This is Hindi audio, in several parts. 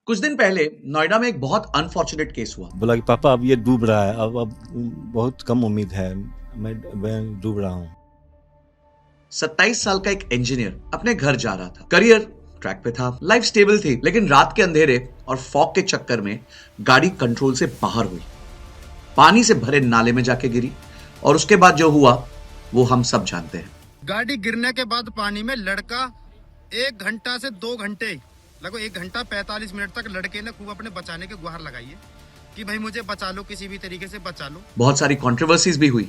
कुछ दिन पहले नोएडा में एक बहुत अनफॉर्चुनेट केस हुआ। बोला कि पापा अब ये डूब रहा है, अब बहुत कम उम्मीद है, मैं डूब रहा हूँ। 27 साल का एक इंजीनियर अपने घर जा रहा था। करियर ट्रैक पे था, लाइफ स्टेबल थी, लेकिन रात के अंधेरे और फॉग के चक्कर में गाड़ी कंट्रोल से बाहर हुई, पानी से भरे नाले में जाके गिरी और उसके बाद जो हुआ वो हम सब जानते हैं। गाड़ी गिरने के बाद पानी में लड़का 1 घंटा से 2 घंटे, लगभग 1 घंटा 45 मिनट तक लड़के ने खूब अपने बचाने की गुहार लगाई है कि भाई मुझे बचा लो, किसी भी तरीके से बचा लो। बहुत सारी कंट्रोवर्सीज भी हुई।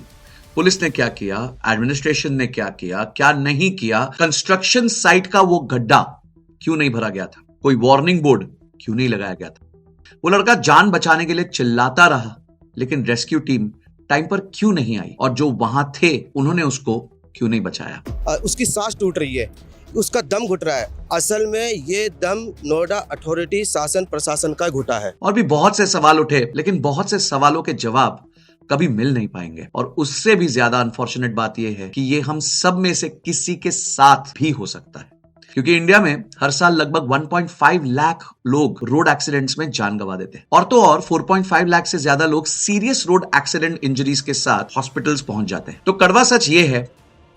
पुलिस ने क्या किया, एडमिनिस्ट्रेशन ने क्या किया, क्या नहीं किया, कंस्ट्रक्शन साइट का वो गड्ढा क्यों नहीं भरा गया था, कोई वार्निंग बोर्ड क्यों नहीं लगाया गया था, वो लड़का जान बचाने के लिए चिल्लाता रहा लेकिन रेस्क्यू टीम टाइम पर क्यों नहीं आई, और जो वहां थे उन्होंने उसको क्यों नहीं बचाया। उसकी सांस टूट रही है, उसका दम घुट रहा है। असल में ये दम नोएडा अथॉरिटी शासन प्रशासन का घुटा है। और भी बहुत से सवाल उठे, लेकिन बहुत से सवालों के जवाब कभी मिल नहीं पाएंगे। और उससे भी ज्यादा अनफॉर्चुनेट बात यह है कि ये हम सब में से किसी के साथ भी हो सकता है, क्योंकि इंडिया में हर साल लगभग 1.5 लाख लोग रोड एक्सीडेंट्स में जान गंवा देते हैं, और तो और 4.5 लाख से ज्यादा लोग सीरियस रोड एक्सीडेंट इंजरीज के साथ हॉस्पिटल्स पहुंच जाते हैं। तो कड़वा सच ये है,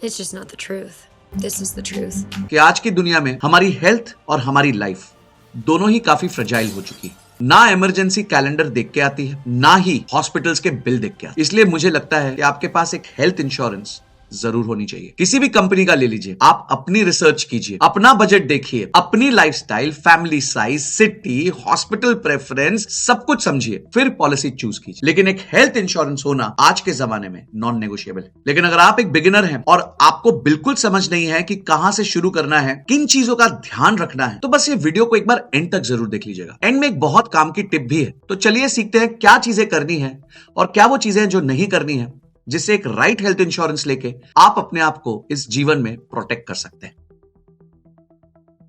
It's just not the truth. This is the truth. कि आज की दुनिया में हमारी हेल्थ और हमारी लाइफ दोनों ही काफी फ्रेजाइल हो चुकी है। ना इमरजेंसी कैलेंडर देख के आती है, ना ही हॉस्पिटल्स के बिल देख के आती है। इसलिए मुझे लगता है कि आपके पास एक हेल्थ इंश्योरेंस जरूर होनी चाहिए। किसी भी कंपनी का ले लीजिए, आप अपनी रिसर्च कीजिए, अपना बजट देखिए, अपनी lifestyle, family size, city, hospital preference, सब कुछ समझिए, फिर पॉलिसी चूज कीजिए। लेकिन एक हेल्थ इंश्योरेंस होना आज के जमाने में नॉन नेगोशिएबल है। लेकिन अगर आप एक बिगिनर हैं और आपको बिल्कुल समझ नहीं है कि कहां से शुरू करना है, किन चीजों का ध्यान रखना है, तो बस ये वीडियो को एक बार एंड तक जरूर देख लीजिएगा। एंड में एक बहुत काम की टिप भी है। तो चलिए सीखते हैं क्या चीजें करनी है और क्या वो चीजें जो नहीं करनी है, जिससे एक राइट हेल्थ इंश्योरेंस लेके आप अपने आप को इस जीवन में प्रोटेक्ट कर सकते हैं।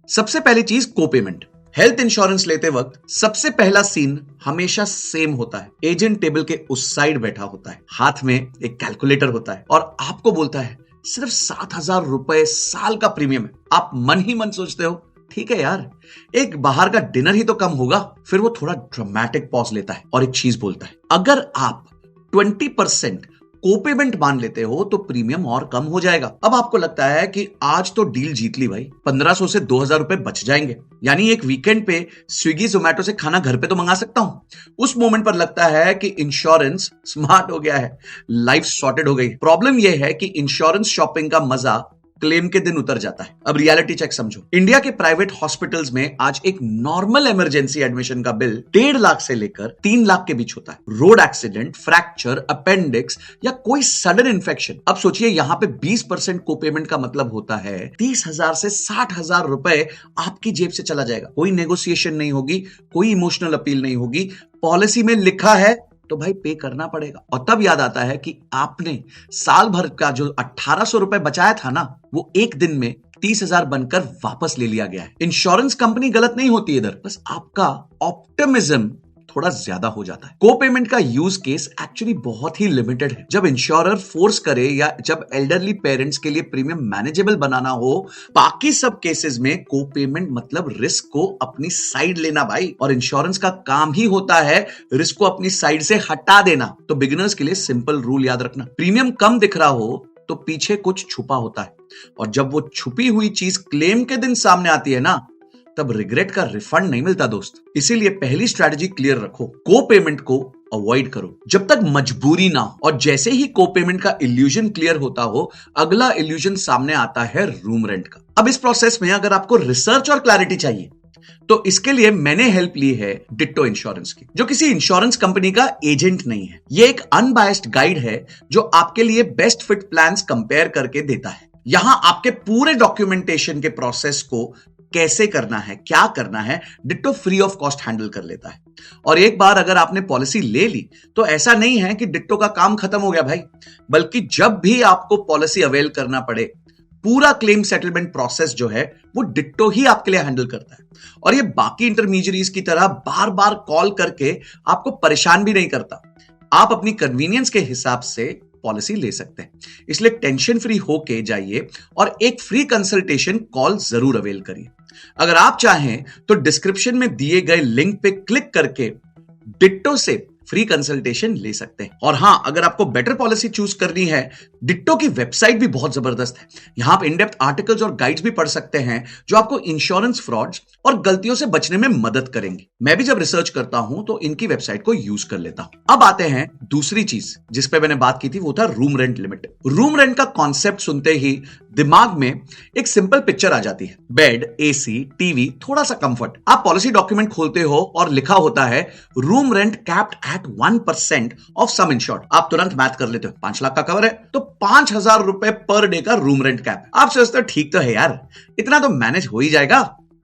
सबसे पहली चीज, को पेमेंट। हेल्थ इंश्योरेंस लेते वक्त सबसे पहला सीन हमेशा सेम होता है। एजेंट टेबल के उस साइड बैठा होता है, हाथ में एक कैलकुलेटर होता है और आपको बोलता है सिर्फ 7,000 रुपए साल का प्रीमियम है। आप मन ही मन सोचते हो ठीक है यार, एक बाहर का डिनर ही तो कम होगा। फिर वो थोड़ा ड्रामेटिक पॉज लेता है और एक चीज बोलता है, अगर आप 20% कोपेमेंट मान लेते हो तो प्रीमियम और कम हो जाएगा। अब आपको लगता है कि आज तो डील जीत ली भाई, 1500 से 2,000 रुपए बच जाएंगे, यानी एक वीकेंड पे स्विगी जोमेटो से खाना घर पे तो मंगा सकता हूं। उस मोमेंट पर लगता है कि इंश्योरेंस स्मार्ट हो गया है, लाइफ सॉर्टेड हो गई। प्रॉब्लम यह है कि इंश्योरेंस शॉपिंग का मजा क्लेम के दिन उतर जाता है। अब रियलिटी चेक समझो। इंडिया के प्राइवेट हॉस्पिटल्स में आज एक नॉर्मल इमरजेंसी एडमिशन का बिल 1.5 लाख से लेकर 3 लाख के बीच होता है। रोड एक्सीडेंट, फ्रैक्चर, अपेंडिक्स या कोई सडन इन्फेक्शन, अब सोचिए यहां पे 20% को पेमेंट का मतलब होता है 30,000 से 60,000 रुपए आपकी जेब से चला जाएगा। कोई नेगोशिएशन नहीं होगी, कोई इमोशनल अपील नहीं होगी, पॉलिसी में लिखा है तो भाई पे करना पड़ेगा। और तब याद आता है कि आपने साल भर का जो 1,800 रुपए बचाया था ना, वो एक दिन में 30,000 बनकर वापस ले लिया गया है। इंश्योरेंस कंपनी गलत नहीं होती इधर, बस आपका ऑप्टिमिज्म थोड़ा ज्यादा हो जाता है। को पेमेंट का यूज केस एक्चुअली बहुत ही लिमिटेड है। जब इंश्योरर फोर्स करे या जब एल्डरली पेरेंट्स के लिए प्रीमियम मैनेजेबल बनाना हो, बाकी सब केसेस में को पेमेंट मतलब रिस्क को अपनी साइड लेना भाई, और इंश्योरेंस का काम ही होता है रिस्क को अपनी साइड से हटा देना। तो बिगिनर्स के लिए सिंपल रूल याद रखना, प्रीमियम कम दिख रहा हो तो पीछे कुछ छुपा होता है, और जब वो छुपी हुई चीज क्लेम के दिन सामने आती है ना, तब रिग्रेट का रिफंड नहीं मिलता दोस्त। इसीलिए पहली स्ट्रैटेजी क्लियर रखो, को पेमेंट को अवॉइड करो जब तक मजबूरी ना हो, और जैसे ही को पेमेंट का इल्यूजन क्लियर होता हो, अगला इल्यूजन सामने आता है रूम रेंट का। अब इस प्रोसेस में अगर आपको रिसर्च और क्लैरिटी चाहिए तो इसके लिए मैंने हेल्प ली है डिट्टो इंश्योरेंस की, जो किसी इंश्योरेंस कंपनी का एजेंट नहीं है। ये एक अनबायस्ड गाइड है जो आपके लिए बेस्ट फिट प्लान्स कंपेयर करके देता है। यहां आपके पूरे डॉक्यूमेंटेशन के प्रोसेस को कैसे करना है, क्या करना है, ditto free of cost handle कर लेता है। और एक बार अगर आपने पॉलिसी ले ली तो ऐसा नहीं है कि डिट्टो का काम खत्म हो गया भाई, बल्कि जब भी आपको पॉलिसी अवेल करना पड़े, पूरा क्लेम सेटलमेंट प्रोसेस जो है वो डिट्टो ही आपके लिए हैंडल करता है। और ये बाकी इंटरमीडियरीज की तरह बार बार कॉल करके आपको परेशान भी नहीं करता। आप अपनी कन्वीनियंस के हिसाब से पॉलिसी ले सकते हैं। इसलिए टेंशन फ्री होके जाइए और एक फ्री कंसल्टेशन कॉल जरूर अवेल करिए। अगर आप चाहें तो डिस्क्रिप्शन में दिए गए लिंक पे क्लिक करके डिट्टो से फ्री कंसल्टेशन ले सकते हैं। और हां, अगर आपको बेटर पॉलिसी चूज करनी है, डिट्टो की वेबसाइट भी बहुत जबरदस्त है। यहां आप इन डेप्थ आर्टिकल्स और गाइड्स भी पढ़ सकते हैं जो आपको इंश्योरेंस फ्रॉड्स और गलतियों से बचने में मदद करेंगे। मैं भी जब रिसर्च करता हूं तो इनकी वेबसाइट को यूज कर लेता हूं। अब आते हैं दूसरी चीज जिस पे मैंने बात की थी, वो था room rent limit. Room rent का कॉन्सेप्ट सुनते ही दिमाग में एक सिंपल पिक्चर आ जाती है, बेड, एसी, टीवी, थोड़ा सा कंफर्ट। आप पॉलिसी डॉक्यूमेंट खोलते हो और लिखा होता है room rent capped at 1% of sum insured. आप तुरंत मैथ कर लेते हो, 5 लाख का कवर है तो 5,000 रुपए पर डे का रूम रेंट कैप। आप सोचते हो ठीक तो है यार, इतना तो मैनेज हो ही जाएगा,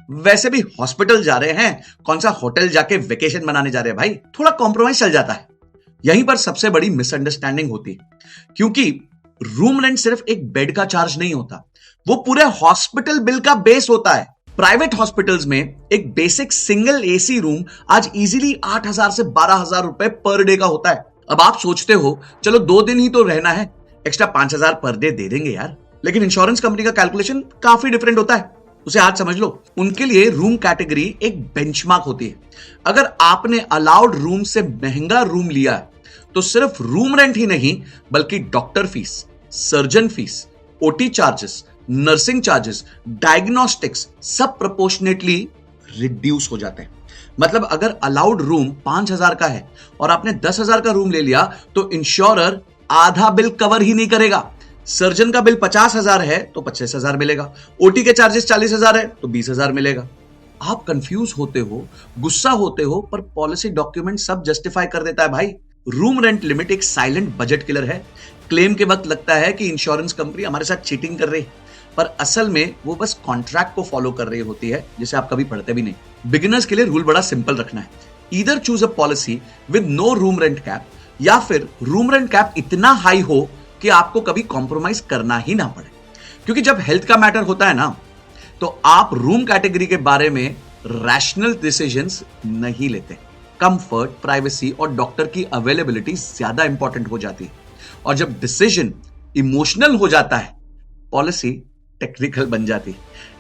वैसे भी हॉस्पिटल जा रहे हैं, कौन सा होटल जाके वेकेशन मनाने जा रहे हैं भाई, थोड़ा कॉम्प्रोमाइज चल जाता है। यहीं पर सबसे बड़ी मिसअंडरस्टैंडिंग होती है, क्योंकि रूम रेंट सिर्फ एक बेड का चार्ज नहीं होता, वो पूरे हॉस्पिटल बिल का बेस होता है। प्राइवेट हॉस्पिटल्स में एक बेसिक सिंगल एसी रूम आज इजीली 8,000 से 12,000 रुपए पर डे का होता है। अब आप सोचते हो चलो 2 दिन ही तो रहना है, एक्स्ट्रा 5,000 पर डे दे देंगे यार, लेकिन इंश्योरेंस कंपनी का कैलकुलेशन काफी डिफरेंट होता है। उसे आज समझ लो, उनके लिए रूम कैटेगरी एक बेंचमार्क होती है। अगर आपने अलाउड रूम से महंगा रूम लिया है तो सिर्फ रूम रेंट ही नहीं बल्कि doctor fees, surgeon fees, OT charges, nursing charges, diagnostics सब प्रोपोर्शनेटली रिड्यूस हो जाते हैं। मतलब अगर अलाउड रूम 5,000 का है और आपने 10,000 का रूम ले लिया तो इंश्योरर आधा बिल कवर ही नहीं करेगा। सर्जन का बिल 50,000 है तो 25,000 मिलेगा, ओटी के चार्जेस 40,000 है तो 20,000 मिलेगा। आप कंफ्यूज होते हो, गुस्सा होते हो, पर पॉलिसी डॉक्यूमेंट सब जस्टिफाई कर देता है भाई। रूम रेंट लिमिट एक साइलेंट बजट किलर है। क्लेम के वक्त लगता है कि इंश्योरेंस कंपनी हमारे साथ चीटिंग कर रही है, पर असल में वो बस कॉन्ट्रैक्ट को फॉलो कर रही होती है जिसे आप कभी पढ़ते भी नहीं। बिगिनर्स के लिए रूल बड़ा सिंपल रखना है, either choose a policy with no room rent cap या फिर रूम रेंट कैप इतना हाई हो कि आपको कभी कॉम्प्रोमाइज करना ही ना पड़े। क्योंकि जब हेल्थ का मैटर होता है ना, तो आप रूम कैटेगरी के बारे में रैशनल डिसीजंस नहीं लेते। कंफर्ट, प्राइवेसी और डॉक्टर की अवेलेबिलिटी ज्यादा इंपॉर्टेंट हो जाती है, और जब डिसीजन इमोशनल हो जाता है, पॉलिसी टेक्निकल बन जाती है।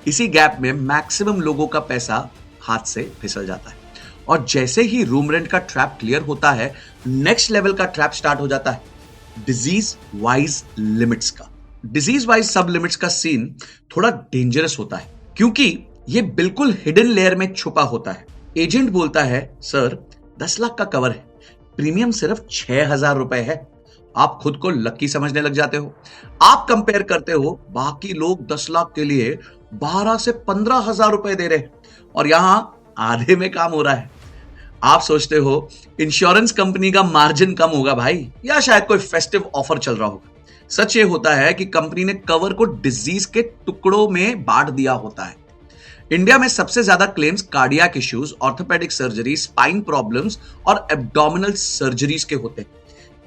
इसी गैप में मैक्सिमम लोगों का पैसा हाथ से फिसल जाता है, और जैसे ही रूम रेंट का ट्रैप क्लियर होता है, नेक्स्ट लेवल का ट्रैप स्टार्ट हो जाता है, डिजीज वाइज लिमिट्स का। डिजीज वाइज सब लिमिट्स का सीन थोड़ा डेंजरस होता है, क्योंकि ये बिल्कुल हिडन लेयर में छुपा होता है। एजेंट बोलता है सर 10 लाख का कवर है, प्रीमियम सिर्फ 6,000 रुपए है। आप खुद को लकी समझने लग जाते हो। आप कंपेयर करते हो, बाकी लोग 10 लाख के लिए 12 से 15,000 रुपए दे रहे हैं और यहां आधे में काम हो रहा है। आप सोचते हो इंश्योरेंस कंपनी का मार्जिन कम होगा भाई, या शायद कोई फेस्टिव ऑफर चल रहा होगा। सच ये होता है कि कंपनी ने कवर को डिजीज के टुकड़ों में बांट दिया होता है। इंडिया में सबसे ज्यादा claims cardiac issues, orthopaedic surgery, spine problems और एब्डोमिनल सर्जरीज के होते हैं।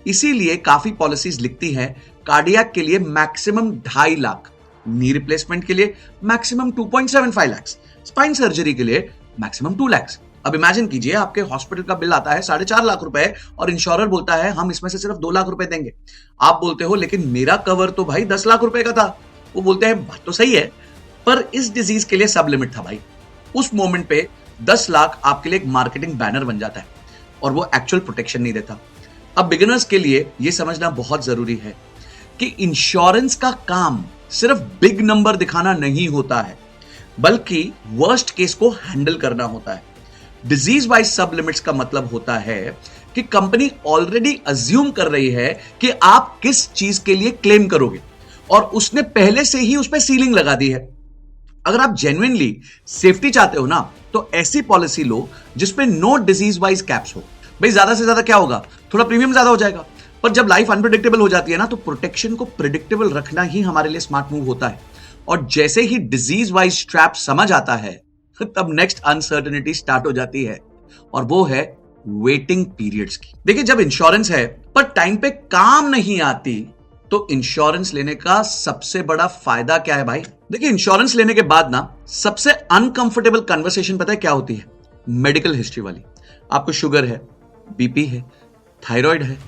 इसीलिए काफी पॉलिसीज लिखती हैं कार्डियक के लिए मैक्सिमम 2.5 लाख, नी रिप्लेसमेंट के लिए मैक्सिमम 2.75 लाख, स्पाइन सर्जरी के लिए मैक्सिमम 2 लाख। अब इमेजिन कीजिए आपके हॉस्पिटल का बिल आता है 4.5 लाख रुपए और इंश्योरर बोलता है हम इसमें से सिर्फ 2 लाख रुपए देंगे। आप बोलते हो लेकिन मेरा कवर तो भाई 10 लाख रुपए का था। वो बोलते हैं बात तो सही है, पर इस डिजीज के लिए सब लिमिट था भाई। उस मोमेंट पे 10 लाख आपके लिए एक मार्केटिंग बैनर बन जाता है और वो एक्चुअल प्रोटेक्शन नहीं देता। अब बिगिनर्स के लिए यह समझना बहुत जरूरी है कि इंश्योरेंस का काम सिर्फ बिग नंबर दिखाना नहीं होता है, बल्कि वर्स्ट केस को हैंडल करना होता है। डिजीज वाइज सब लिमिट्स का मतलब होता है कि कंपनी ऑलरेडी अज्यूम कर रही है कि आप किस चीज के लिए क्लेम करोगे और उसने पहले से ही उस पर सीलिंग लगा दी है। अगर आप जेन्युइनली सेफ्टी चाहते हो ना, तो ऐसी पॉलिसी लो जिसपे नो डिजीज वाइज कैप्स हो। भाई ज्यादा से ज्यादा क्या होगा, थोड़ा प्रीमियम ज्यादा हो जाएगा, पर जब लाइफ अनप्रेडिक्टेबल हो जाती है ना, तो प्रोटेक्शन को प्रेडिक्टेबल रखना ही हमारे लिए स्मार्ट मूव होता है। और जैसे ही डिजीज वाइज ट्रैप समझ आता है, तब नेक्स्ट अनसर्टेनिटी स्टार्ट हो जाती है, और वो है वेटिंग पीरियड्स की। देखिए, जब इंश्योरेंस है पर टाइम पे काम नहीं आती, तो इंश्योरेंस लेने का सबसे बड़ा फायदा क्या है भाई? देखिए, इंश्योरेंस लेने के बाद ना सबसे अनकंफर्टेबल कन्वर्सेशन पता है क्या होती है? मेडिकल हिस्ट्री वाली। आपको शुगर है, बीपी है, थायराइड है,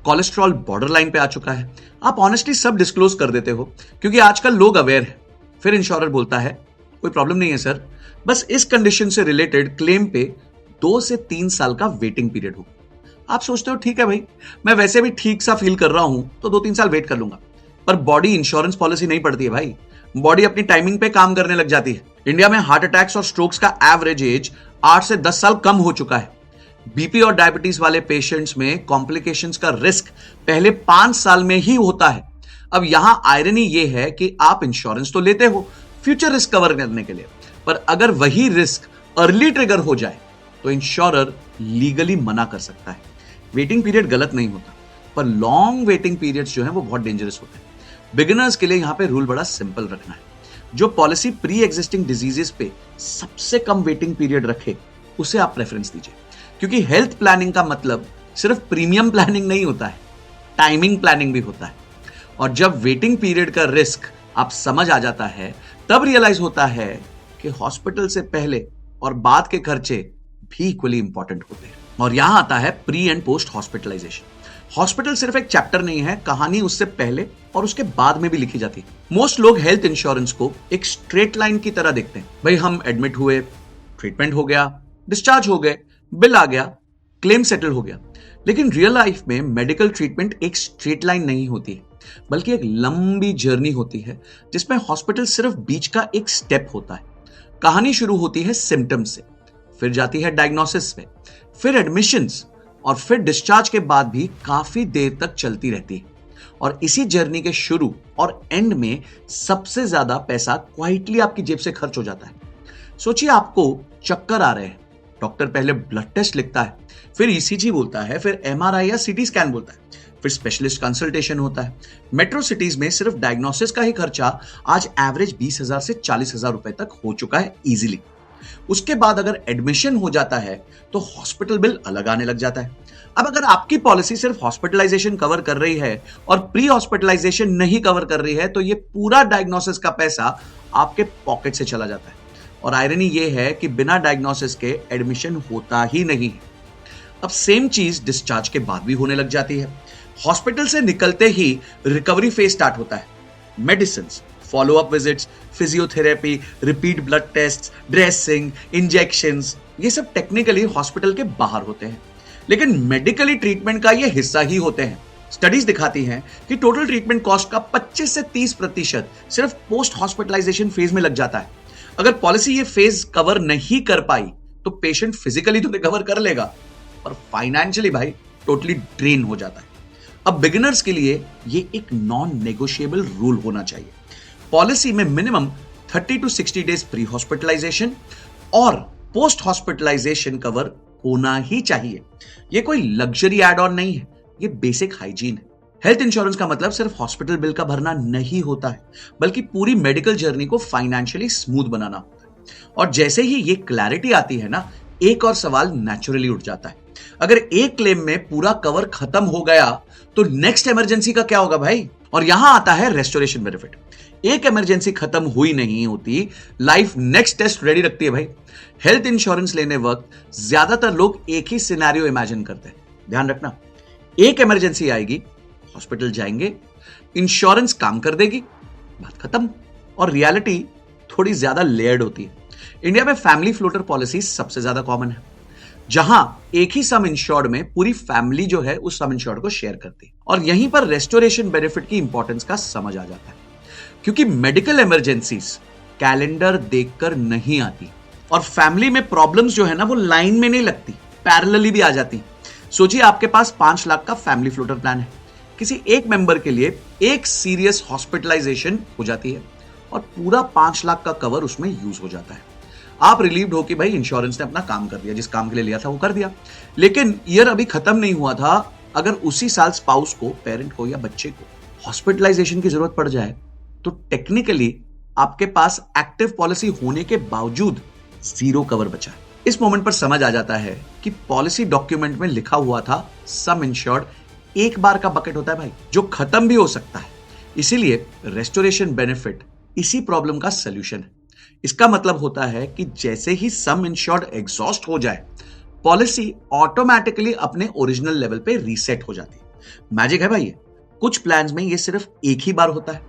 कोलेस्ट्रॉल बॉर्डर लाइन पे आ चुका है, आप ऑनेस्टली सब डिस्क्लोज कर देते हो क्योंकि आजकल लोग अवेयर है। फिर इंश्योरर बोलता है कोई प्रॉब्लम नहीं है सर, बस इस कंडीशन से रिलेटेड क्लेम पे 2 से 3 साल का वेटिंग पीरियड हो। आप सोचते हो ठीक है भाई, मैं वैसे भी ठीक सा फील कर रहा हूं तो 2-3 साल वेट कर लूंगा। पर बॉडी इंश्योरेंस पॉलिसी नहीं पड़ती है भाई, बॉडी अपनी टाइमिंग पे काम करने लग जाती है। इंडिया में हार्ट अटैक्स और स्ट्रोक्स का एवरेज एज 8 से 10 साल कम हो चुका है। बीपी और डायबिटीज वाले पेशेंट्स में कॉम्प्लिकेशंस का रिस्क पहले 5 साल में ही होता है। अब यहां आयरनी यह है कि आप इंश्योरेंस तो लेते हो फ्यूचर रिस्क कवर करने के लिए, पर अगर वही रिस्क अर्ली ट्रिगर हो जाए तो इंश्योरर लीगली मना कर सकता है। वेटिंग पीरियड गलत नहीं होता, पर लॉन्ग वेटिंग पीरियड्स जो है वो बहुत डेंजरस होते हैं। बिगिनर्स के लिए यहां पे रूल बड़ा सिंपल रखना है, जो पॉलिसी प्री एग्जिस्टिंग डिजीजेस पे सबसे कम वेटिंग पीरियड रखे उसे आप प्रेफरेंस दीजिए, क्योंकि हेल्थ प्लानिंग का मतलब सिर्फ प्रीमियम प्लानिंग नहीं होता है, टाइमिंग प्लानिंग भी होता है। और जब वेटिंग पीरियड का रिस्क आप समझ आ जाता है तब रियलाइज होता है कि हॉस्पिटल से पहले और बाद के खर्चे भी इक्वली इंपॉर्टेंट होते हैं। और यहां आता है pre and post hospitalization. Hospital सिर्फ एक चैप्टर नहीं है, कहानी उससे पहले और उसके बाद में भी लिखी जाती है। मोस्ट लोग हेल्थ इंश्योरेंस को एक स्ट्रेट लाइन की तरह देखते हैं। भाई हम एडमिट हुए, ट्रीटमेंट हो गया, डिस्चार्ज हो गए, बिल आ गया, क्लेम सेटल हो गया। लेकिन रियल लाइफ में मेडिकल ट्रीटमेंट एक स्ट्रेट लाइन नहीं होती है, बल्कि एक लंबी जर्नी होती है जिसमें हॉस्पिटल सिर्फ बीच का एक स्टेप होता है। कहानी शुरू होती है सिम्टम्स से, फिर जाती है डायग्नोसिस पे, फिर एडमिशंस और फिर डिस्चार्ज के बाद भी काफी देर तक चलती रहती है। और इसी जर्नी के शुरू और एंड में सबसे ज्यादा पैसा क्वाइटली आपकी जेब से खर्च हो जाता है। सोचिए आपको चक्कर आ रहे हैं, डॉक्टर पहले ब्लड टेस्ट लिखता है, फिर ईसीजी बोलता है, फिर एमआरआई या सीटी स्कैन बोलता है, फिर स्पेशलिस्ट कंसल्टेशन होता है। मेट्रो सिटीज में सिर्फ डायग्नोसिस का ही खर्चा आज एवरेज 20,000 से 40,000 रुपए तक हो चुका है इजीली। उसके बाद अगर एडमिशन हो जाता है तो हॉस्पिटल बिल अलग आने लग जाता है। अब अगर आपकी पॉलिसी सिर्फ हॉस्पिटलाइजेशन कवर कर रही है और प्री हॉस्पिटलाइजेशन नहीं कवर कर रही है तो ये पूरा डायग्नोसिस का पैसा आपके पॉकेट से चला जाता है। और आयरनी ये है कि बिना डायग्नोसिस के एडमिशन होता ही नहीं है। अब सेम चीज डिस्चार्ज के बाद भी होने लग जाती है। हॉस्पिटल से निकलते ही रिकवरी फेज स्टार्ट होता है। Medicine, follow up visits, physiotherapy, repeat blood test, dressing, injections, ये सब टेक्निकली हॉस्पिटल के बाहर होते हैं, लेकिन मेडिकली ट्रीटमेंट का ये हिस्सा ही होते हैं। स्टडीज दिखाती हैं कि टोटल ट्रीटमेंट कॉस्ट का 25 से 30% सिर्फ पोस्ट हॉस्पिटलाइजेशन फेज में लग जाता है। अगर पॉलिसी ये फेज कवर नहीं कर पाई तो पेशेंट फिजिकली तो रिकवर कर लेगा, और फाइनेंशियली भाई टोटली ड्रेन हो जाता है। अब बिगिनर्स के लिए ये एक नॉन नेगोशिएबल रूल होना चाहिए। पॉलिसी में minimum 30 to 60 days pre hospitalization और पोस्ट हॉस्पिटलाइजेशन कवर होना ही चाहिए। ये कोई लग्जरी एड ऑन नहीं है, ये बेसिक हाइजीन है। हेल्थ इंश्योरेंस का मतलब सिर्फ हॉस्पिटल बिल का भरना नहीं होता है, बल्कि पूरी मेडिकल जर्नी को फाइनेंशियली स्मूथ बनाना होता है। और जैसे ही ये क्लैरिटी आती है ना, एक और सवाल नेचुरली उठ जाता है। अगर एक क्लेम में पूरा कवर खत्म हो गया तो नेक्स्ट इमरजेंसी का क्या होगा भाई? और यहां आता है रेस्टोरेशन बेनिफिट। एक इमरजेंसी खत्म हुई नहीं होती, लाइफ नेक्स्ट टेस्ट रेडी रखती है भाई। हेल्थ इंश्योरेंस लेने वक्त ज्यादातर लोग एक ही सिनेरियो इमेजिन करते हैं। ध्यान रखना, एक इमरजेंसी आएगी, हॉस्पिटल जाएंगे, इंश्योरेंस काम कर देगी, बात खत्म। और रियलिटी थोड़ी ज्यादा लेयर्ड होती है। इंडिया में फैमिली फ्लोटर पॉलिसी सबसे ज्यादा कॉमन है, जहां एक ही सम इंश्योर्ड में पूरी फैमिली जो है उस सम इंश्योर्ड को शेयर करती है। और यहीं पर रेस्टोरेशन बेनिफिट की इंपॉर्टेंस का समझ आ जाता है, क्योंकि मेडिकल इमरजेंसीज कैलेंडर देखकर नहीं आती, और फैमिली में प्रॉब्लम्स जो है ना वो लाइन में नहीं लगती, पैरेलली भी आ जाती। सोचिए आपके पास 5 लाख का फैमिली फ्लोटर प्लान है, किसी एक मेंबर के लिए एक सीरियस हॉस्पिटलाइजेशन हो जाती है और पूरा 5 लाख का कवर उसमें यूज हो जाता है। आप रिलीव्ड हो कि भाई इंश्योरेंस ने अपना काम कर दिया, जिस काम के लिए लिया था वो कर दिया। लेकिन ईयर अभी खत्म नहीं हुआ था, अगर उसी साल स्पाउस को, पेरेंट को या बच्चे को हॉस्पिटलाइजेशन की जरूरत पड़ जाए तो टेक्निकली आपके पास एक्टिव पॉलिसी होने के बावजूद जीरो कवर बचा है। इस मोमेंट पर समझ आ जाता है कि पॉलिसी डॉक्यूमेंट में लिखा हुआ था सम इंश्योर्ड एक बार का बकेट होता है भाई, जो खत्म भी हो सकता है। इसीलिए रेस्टोरेशन बेनिफिट इसी प्रॉब्लम का सॉल्यूशन है। इसका मतलब होता है कि जैसे ही सम इंश्योर्ड एग्जॉस्ट हो जाए, पॉलिसी ऑटोमेटिकली अपने ओरिजिनल लेवल पे रीसेट हो जाती है। मैजिक है भाई ये। कुछ प्लान्स में ये सिर्फ एक ही बार होता है,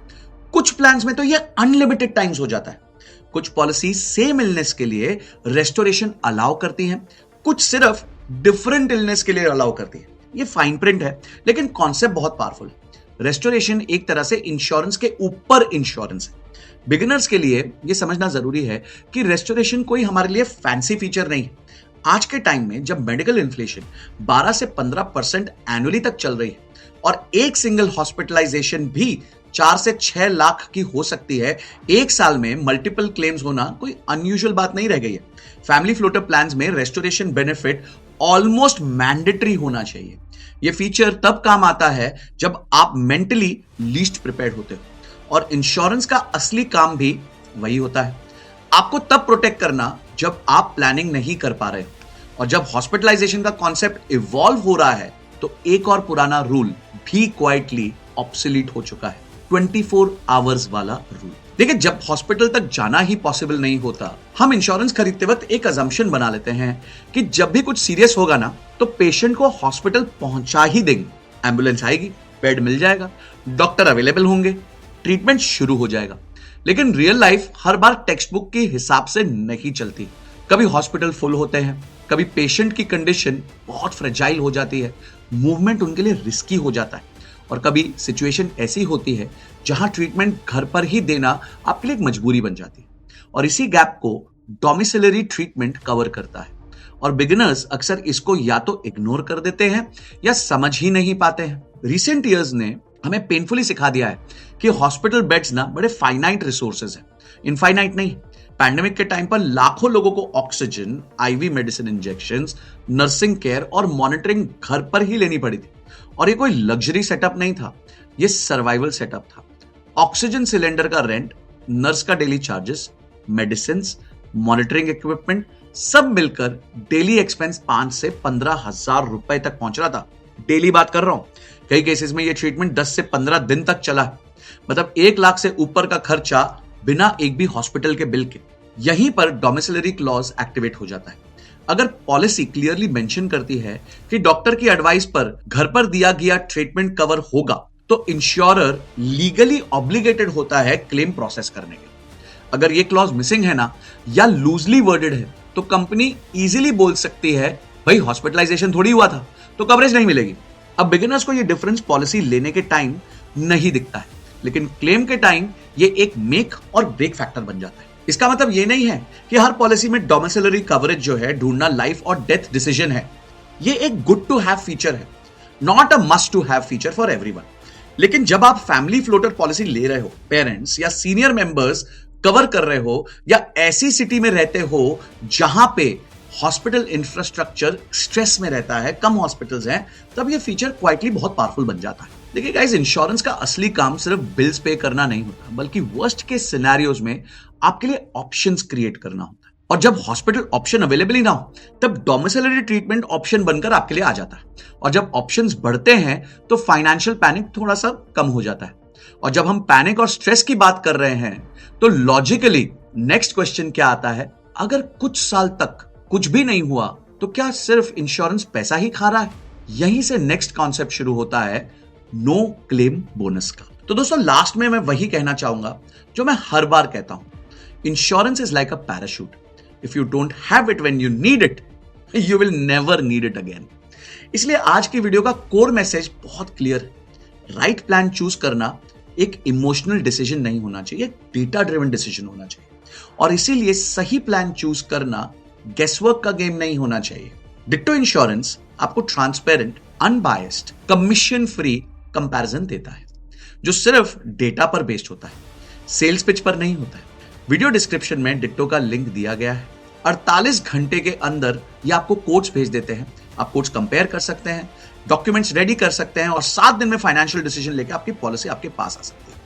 कुछ प्लान्स में तो ये अनलिमिटेड टाइम्स हो जाता है। कुछ पॉलिसी सेम इलनेस के लिए रेस्टोरेशन अलाउ करती हैं, कुछ सिर्फ डिफरेंट इलनेस के लिए अलाउ करती है। ये फाइन प्रिंट है, लेकिन कॉन्सेप्ट बहुत पावरफुल है। रेस्टोरेशन एक तरह से इंश्योरेंस के ऊपर इंश्योरेंस है। बिगिनर्स के लिए यह समझना जरूरी है कि रेस्टोरेशन कोई हमारे लिए फैंसी फीचर नहीं है। आज के टाइम में जब मेडिकल इन्फ्लेशन 12 से 15% एनुअली तक चल रही है और एक सिंगल हॉस्पिटलाइजेशन भी 4 से 6 लाख की हो सकती है, एक साल में मल्टीपल क्लेम्स होना कोई अनयूजुअल बात नहीं रह गई है। फैमिली फ्लोटर प्लान्स में रेस्टोरेशन बेनिफिट ऑलमोस्ट मैंडेटरी होना चाहिए। यह फीचर तब काम आता है जब आप मेंटली लीस्ट प्रिपेयर्ड होते हो, और इंश्योरेंस का असली काम भी वही होता है, आपको तब प्रोटेक्ट करना जब आप प्लानिंग नहीं कर पा रहे हो। और जब हॉस्पिटलाइजेशन का कॉन्सेप्ट इवॉल्व हो रहा है तो एक और पुराना रूल भी क्वाइटली ऑब्सोलीट हो चुका है, 24 आवर्स वाला रूल। देखिए, जब हॉस्पिटल तक जाना ही पॉसिबल नहीं होता, हम इंश्योरेंस खरीदते वक्त एक अजम्पशन बना लेते हैं कि जब भी कुछ सीरियस होगा ना तो पेशेंट को हॉस्पिटल पहुंचा ही देंगे। एम्बुलेंस आएगी, बेड मिल जाएगा, डॉक्टर अवेलेबल होंगे, ट्रीटमेंट शुरू हो जाएगा। लेकिन रियल लाइफ हर बार टेक्स्ट बुक के हिसाब से नहीं चलती। कभी हॉस्पिटल फुल होते हैं, कभी पेशेंट की कंडीशन बहुत फ्रेजाइल हो जाती है, मूवमेंट उनके लिए रिस्की हो जाता है, और कभी सिचुएशन ऐसी होती है जहां ट्रीटमेंट घर पर ही देना आपके लिए एक मजबूरी बन जाती है। और इसी गैप को डोमिसिलरी ट्रीटमेंट कवर करता है, और बिगिनर्स अक्सर इसको या तो इग्नोर कर देते हैं या समझ ही नहीं पाते हैं। रिसेंट ईयर्स ने हमें पेनफुली सिखा दिया है कि हॉस्पिटल बेड्स ना बड़े फाइनाइट रिसोर्सेज हैं, इनफाइनाइट नहीं। पैंडेमिक के टाइम पर लाखों लोगों को oxygen, IV medicine injections, nursing care और मॉनिटरिंग घर पर ही लेनी पड़ी थी, और ये कोई लग्जरी सेटअप नहीं था, ये सर्वाइवल सेटअप था। ऑक्सीजन सिलेंडर का रेंट, नर्स का daily charges, medicine, monitoring equipment सब मिलकर डेली एक्सपेंस 5 से 15 हजार रुपए तक पहुंच रहा था। डेली बात कर रहा हूं, कई केसेस में ये ट्रीटमेंट 10 से 15 दिन तक चला है। मतलब 1 लाख से ऊपर का खर्चा बिना एक भी हॉस्पिटल के बिल के। यहीं पर डोमिसिलरी क्लॉज एक्टिवेट हो जाता है। अगर पॉलिसी क्लियरली मेंशन करती है कि डॉक्टर की एडवाइस पर घर पर दिया गया ट्रीटमेंट कवर होगा, तो इंश्योरर लीगली ऑब्लिगेटेड होता है क्लेम प्रोसेस करने के। अगर ये क्लॉज मिसिंग है ना, या लूजली वर्डेड है, तो कंपनी इजीली बोल सकती है भाई हॉस्पिटलाइजेशन थोड़ी हुआ था तो कवरेज नहीं मिलेगी। अब बिगिनर्स को ये डिफरेंस पॉलिसी लेने के टाइम नहीं दिखता है, लेकिन क्लेम के टाइम ये एक मेक और ब्रेक फैक्टर बन जाता है। इसका मतलब ये नहीं है कि हर पॉलिसी में डोमिसिलरी कवरेज जो है ढूंढना लाइफ और डेथ डिसीजन है। ये एक गुड टू हैव फीचर है, not a must to have feature for everyone. लेकिन जब आप फैमिली फ्लोटर पॉलिसी ले रहे हो, पेरेंट्स या सीनियर मेंबर्स कवर कर रहे हो, या ऐसी सिटी में रहते हो जहां पे हॉस्पिटल इंफ्रास्ट्रक्चर स्ट्रेस में रहता है, कम हॉस्पिटल्स हैं, तब ये फीचर क्वाइटली बहुत पावरफुल बन जाता है। देखिए गाइस, इंश्योरेंस का असली काम सिर्फ बिल्स पे करना नहीं होता, बल्कि वर्स्ट के सिनेरियोज में आपके लिए ऑप्शंस क्रिएट करना होता है। और जब हॉस्पिटल ऑप्शन अवेलेबल ही ना हो, तब डोमिसिलरी ट्रीटमेंट ऑप्शन बनकर आपके लिए आ जाता है। और जब ऑप्शंस बढ़ते हैं तो फाइनेंशियल पैनिक थोड़ा सा कम हो जाता है। और जब हम पैनिक और स्ट्रेस की बात कर रहे हैं तो लॉजिकली नेक्स्ट क्वेश्चन क्या आता है, अगर कुछ साल तक कुछ भी नहीं हुआ तो क्या सिर्फ इंश्योरेंस पैसा ही खा रहा है? यहीं से नेक्स्ट कॉन्सेप्ट शुरू होता है नो क्लेम बोनस का। तो दोस्तों, लास्ट में मैं वही कहना चाहूंगा जो मैं हर बार कहता हूं, insurance is like a parachute. If you don't have it when you need it, you will never need it again. इसलिए आज की वीडियो का कोर मैसेज बहुत क्लियर है। राइट प्लान चूज करना एक इमोशनल डिसीजन नहीं होना चाहिए, डेटा ड्रिवन डिसीजन होना चाहिए। और इसीलिए सही प्लान चूज करना गेसवर्क का गेम नहीं होना चाहिए। डिट्टो इंश्योरेंस आपको transparent, unbiased, commission free comparison देता है, जो सिर्फ डेटा पर बेस्ड होता है, सेल्स पिच पर नहीं होता है। वीडियो डिस्क्रिप्शन में डिट्टो का लिंक दिया गया है। 48 घंटे के अंदर ये आपको कोट्स भेज देते हैं। आप कोट्स कंपेयर कर सकते हैं, डॉक्यूमेंट्स रेडी कर सकते हैं, और 7 दिन में फाइनेंशियल डिसीजन लेकर आपकी पॉलिसी आपके पास आ सकती है।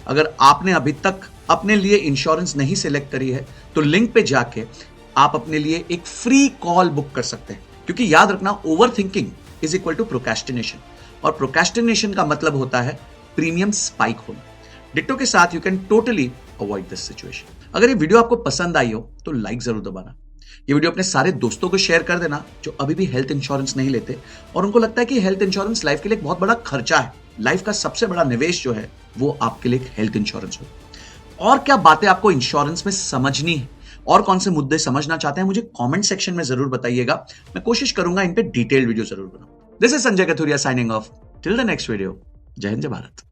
अगर आपने अभी तक अपने लिए इंश्योरेंस नहीं सिलेक्ट करी है तो लिंक पे जाके आप अपने लिए एक फ्री कॉल बुक कर सकते हैं। क्योंकि याद रखना, over thinking is equal to procrastination, और प्रोक्रेस्टिनेशन का मतलब होता है प्रीमियम स्पाइक होना। डिट्टो के साथ you can totally avoid this situation. अगर ये वीडियो आपको पसंद आई हो तो लाइक जरूर दबाना। ये वीडियो अपने सारे दोस्तों को शेयर कर देना जो अभी भी हेल्थ इंश्योरेंस नहीं लेते और उनको लगता है कि हेल्थ इंश्योरेंस लाइफ के लिए एक बहुत बड़ा खर्चा है। लाइफ का सबसे बड़ा निवेश जो है वो आपके लिए हेल्थ इंश्योरेंस हो। और क्या बातें आपको इंश्योरेंस में समझनी है और कौन से मुद्दे समझना चाहते हैं मुझे कमेंट सेक्शन में जरूर बताइएगा। मैं कोशिश करूंगा इन पे डिटेल्ड वीडियो जरूर बनाऊं। This is Sanjay Kathuria signing off till the next video. जय हिंद, जय भारत।